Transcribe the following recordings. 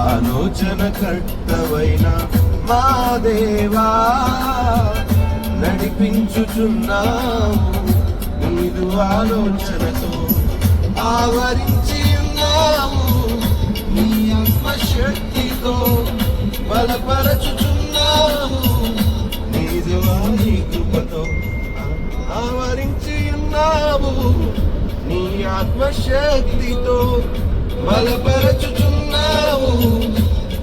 ఆలోచన కర్తవైన మా దేవా నడిపించుచున్నాము నీదు ఆలోచనతో ఆవరించి ఉన్నాము నీ ఆత్మశక్తితో బలపరచుచున్నాము నీదు నీ కృపతో ఆవరించి ఉన్నాము నీ ఆత్మశక్తితో బలపరచుచున్నావు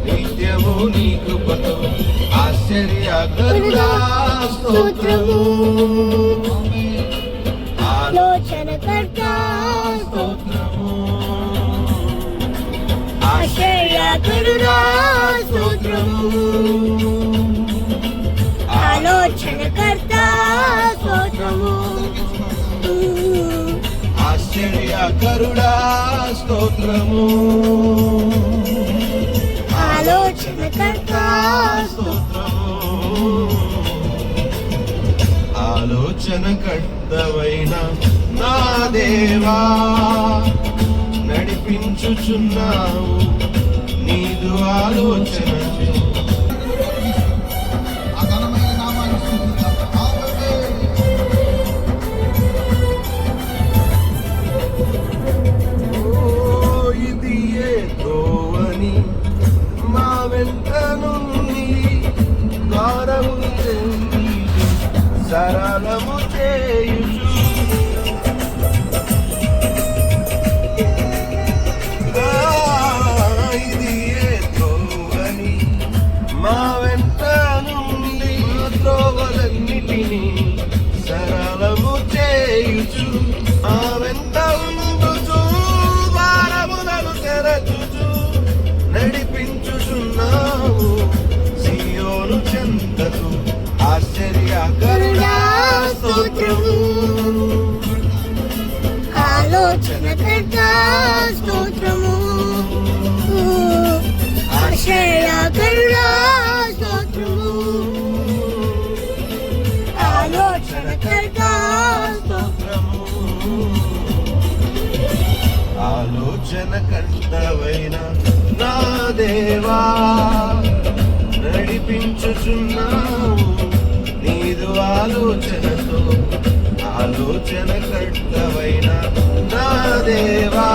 నిత్యము నీ కృపతో ఆశ్చర్యకరుడా స్తోత్రము ఆలోచనకర్త స్తోత్రము ఆశ్చర్యకరుడా స్తోత్రము ఆలోచనకర్త స్తోత్రము ఆశ్చర్యకరుడా స్తోత్రము ఆలోచనకర్త స్తోత్రము ఆలోచనకర్తవైన నా దేవా నడిపించుచున్నావు నీదు ఆలోచనతో సరళము చేయుచు ఇది ఏ త్రోవని మా వెంట నుండి త్రోవలన్నిటినీ సరళము చేయుచు మా వెంట ఉండుచు వారములను తెరచుచు నడిపించుచున్నావు సియోను చెంతకు ఆశ్చర్యకరుడా స్తోత్రము ఆలోచనకర్త స్తోత్రము ఆశ్చర్యకరుడా స్తోత్రము ఆలోచనకర్త స్తోత్రము ఆలోచనకర్తవైన నా దేవా నడిపించుచున్నావు నీదు ఆలోచనతో ఆలోచన కర్తవైన నా దేవా